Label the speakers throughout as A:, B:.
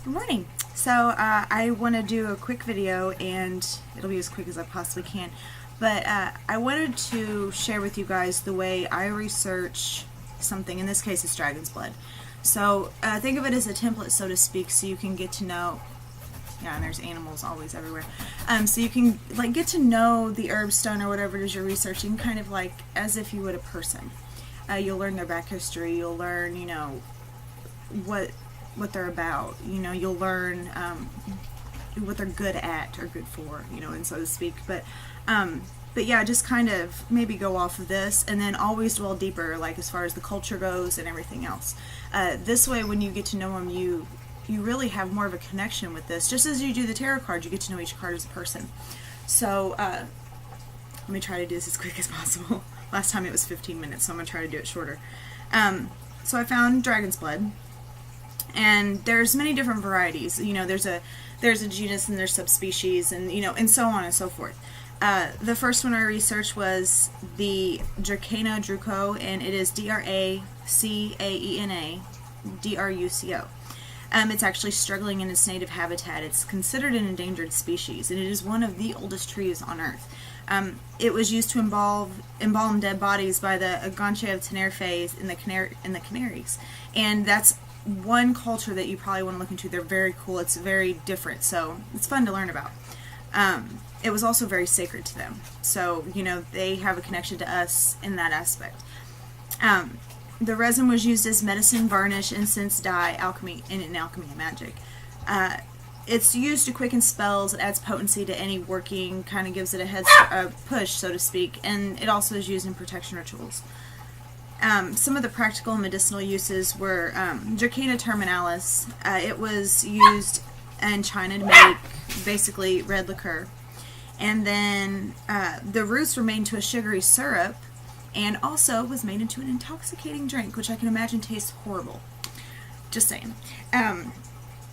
A: Good morning. So I want to do a quick video, and it'll be as quick as I possibly can. But I wanted to share with you guys the way I research something. In this case, it's dragon's blood. So think of it as a template, so to speak, so you can get to know. Yeah, and there's animals always everywhere. So you can get to know the herb stone or whatever it is you're researching, kind of like as if you would a person. You'll learn their back history. You'll learn, what they're about. You'll learn what they're good at or good for, and so to speak. But yeah, just kind of maybe go off of this, and then always dwell deeper, like as far as the culture goes and everything else. This way, when you get to know them, you really have more of a connection with this. Just as you do the tarot cards, you get to know each card as a person. So let me try to do this as quick as possible. Last time it was 15 minutes, so I'm going to try to do it shorter. So I found dragon's blood, and there's many different varieties. There's a genus and there's subspecies, and and so on and so forth. The first one I researched was the Dracaena druco, and it is Dracaena druco. It's actually struggling in its native habitat. It's considered an endangered species, and it is one of the oldest trees on Earth. It was used to embalm dead bodies by the Aganche of Tenerife in the Canaries, and that's one culture that you probably want to look into. They're very cool. It's very different, so it's fun to learn about. It was also very sacred to them, so they have a connection to us in that aspect. The resin was used as medicine, varnish, incense, dye, alchemy, and in alchemy and magic. It's used to quicken spells. It adds potency to any working, kind of gives it a push, so to speak, and it also is used in protection rituals. Some of the practical and medicinal uses were Dracaena terminalis. It was used in China to make basically red liqueur, and then the roots were made into a sugary syrup, and also was made into an intoxicating drink, which I can imagine tastes horrible. Just saying.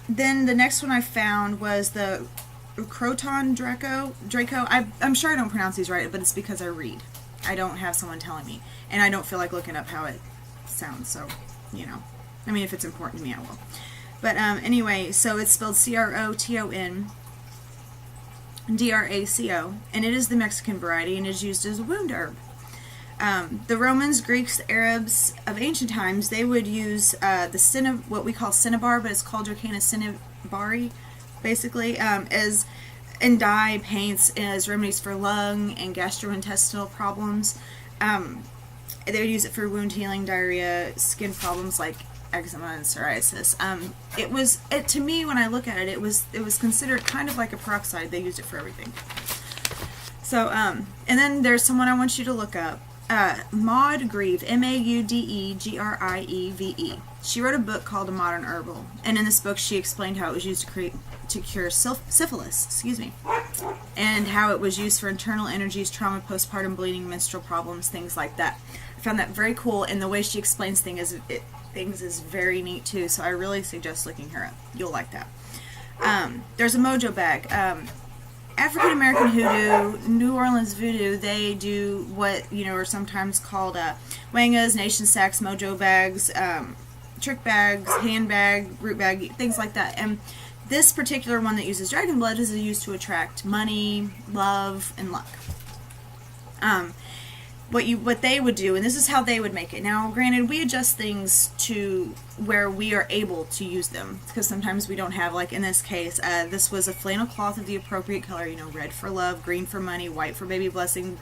A: Then the next one I found was the Croton Draco. I'm sure I don't pronounce these right, but it's because I read. I don't have someone telling me, and I don't feel like looking up how it sounds, so, I mean, if it's important to me, I will. But anyway, so it's spelled Croton Draco, and it is the Mexican variety, and is used as a wound herb. The Romans, Greeks, Arabs of ancient times, they would use what we call cinnabar, but it's called Dracaena cinnabari, basically, as in dye, paints, as remedies for lung and gastrointestinal problems. They would use it for wound healing, diarrhea, skin problems like eczema and psoriasis. To me, when I look at it, it was considered kind of like a peroxide. They used it for everything. So, and then there's someone I want you to look up. Maud Grieve, Maudegrieve. She wrote a book called A Modern Herbal, and in this book she explained how it was used to cure syphilis, and how it was used for internal energies, trauma, postpartum bleeding, menstrual problems, things like that. I found that very cool, and the way she explains things is very neat too, so I really suggest looking her up. You'll like that. There's a mojo bag. African American hoodoo, New Orleans voodoo, they do what, are sometimes called wangas, nation sacks, mojo bags, trick bags, handbag, root bag, things like that. And this particular one that uses dragon blood is used to attract money, love, and luck. What they would do, and this is how they would make it. Now, granted, we adjust things to where we are able to use them, because sometimes we don't have, like in this case, this was a flannel cloth of the appropriate color, red for love, green for money, white for baby blessing,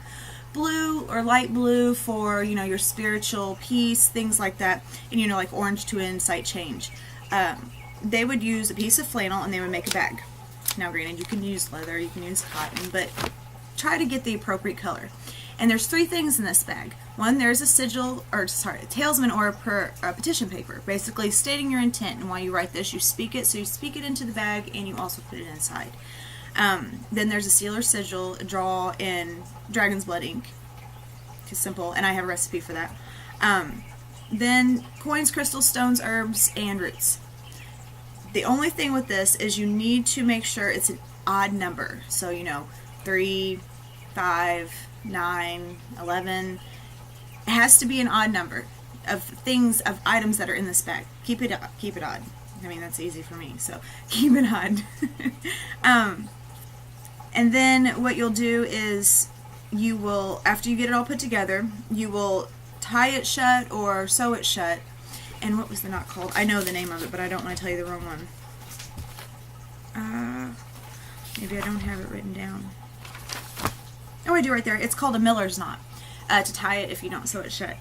A: blue or light blue for, your spiritual peace, things like that, and, like orange to insight change. They would use a piece of flannel, and they would make a bag. Now, granted, you can use leather, you can use cotton, but try to get the appropriate color. And there's three things in this bag. One, there's a talisman or a petition paper, basically stating your intent. And while you write this, you speak it. So you speak it into the bag, and you also put it inside. Then there's a seal or sigil, draw in dragon's blood ink. It's simple, and I have a recipe for that. Then coins, crystals, stones, herbs, and roots. The only thing with this is you need to make sure it's an odd number. So, 3, 5, 9, 11. It has to be an odd number of items that are in this bag. Keep it odd. I mean, that's easy for me, so keep it on. And then what you'll do is you will, after you get it all put together, you will tie it shut or sew it shut. And what was the knot called? I know the name of it, but I don't want to tell you the wrong one. Maybe I don't have it written down. Oh, I do right there. It's called a miller's knot, to tie it if you don't sew it shut.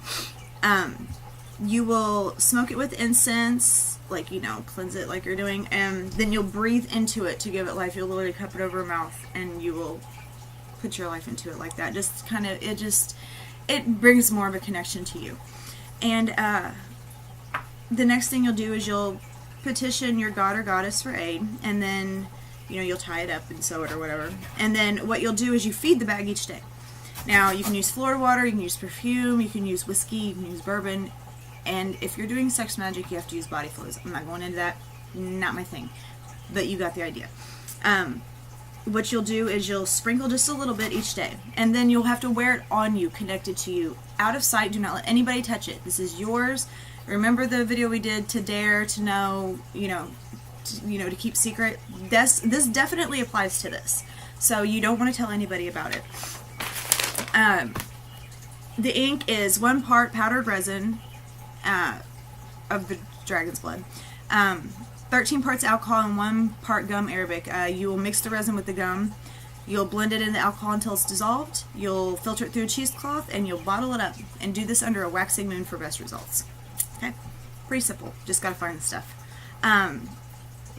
A: You will smoke it with incense, like, you know, cleanse it like you're doing, and then you'll breathe into it to give it life. You'll literally cup it over your mouth, and you will put your life into it like that. Just kind of, it brings more of a connection to you. And the next thing you'll do is you'll petition your god or goddess for aid, and then, you know, you'll tie it up and sew it or whatever. And then what you'll do is you feed the bag each day. Now, you can use Florida water, you can use perfume, you can use whiskey, you can use bourbon. And if you're doing sex magic, you have to use body fluids. I'm not going into that. Not my thing. But you got the idea. What you'll do is you'll sprinkle just a little bit each day. And then you'll have to wear it on you, connected to you. Out of sight. Do not let anybody touch it. This is yours. Remember the video we did to dare to know, to keep secret? This definitely applies to this. So you don't want to tell anybody about it. The ink is 1 part powdered resin, of the dragon's blood, 13 parts alcohol and 1 part gum arabic. You will mix the resin with the gum. You'll blend it in the alcohol until it's dissolved. You'll filter it through a cheesecloth, and you'll bottle it up. And do this under a waxing moon for best results. Okay, pretty simple. Just gotta find the stuff.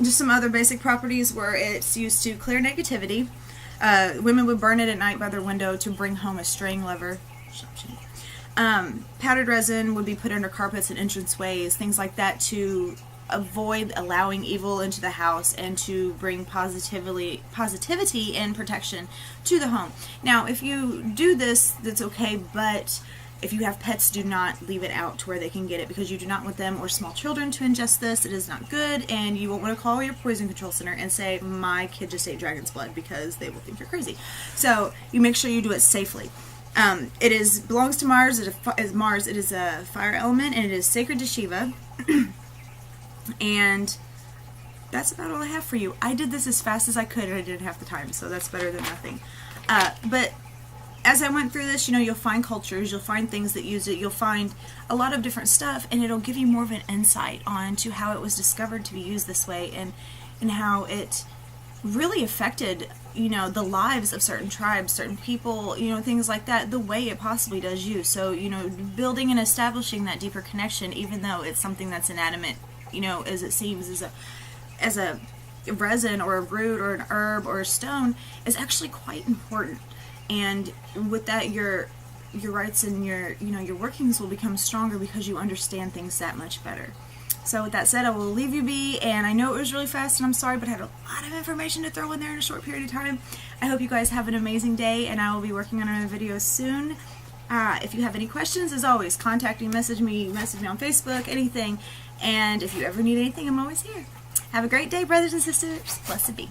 A: Just some other basic properties where it's used to clear negativity. Women would burn it at night by their window to bring home a straying lover. Powdered resin would be put under carpets and entranceways, things like that, to avoid allowing evil into the house and to bring positivity and protection to the home. Now, if you do this, that's okay, but if you have pets, do not leave it out to where they can get it, because you do not want them or small children to ingest this. It is not good, and you won't want to call your poison control center and say, my kid just ate dragon's blood, because they will think you're crazy. So you make sure you do it safely. It belongs to Mars. It is a fire element, and it is sacred to Shiva. And that's about all I have for you. I did this as fast as I could, and I didn't have the time, so that's better than nothing. But as I went through this, you'll find cultures, you'll find things that use it, you'll find a lot of different stuff, and it'll give you more of an insight onto how it was discovered to be used this way, and how it really affected, the lives of certain tribes, certain people, things like that, the way it possibly does you. So, building and establishing that deeper connection, even though it's something that's inanimate, as it seems, as a resin or a root or an herb or a stone, is actually quite important. And with that, your rights and your workings will become stronger, because you understand things that much better. So with that said, I will leave you be, and I know it was really fast, and I'm sorry, but I had a lot of information to throw in there in a short period of time. I hope you guys have an amazing day, and I will be working on another video soon. If you have any questions, as always, contact me, message me on Facebook, anything, and if you ever need anything, I'm always here. Have a great day, brothers and sisters. Blessed be.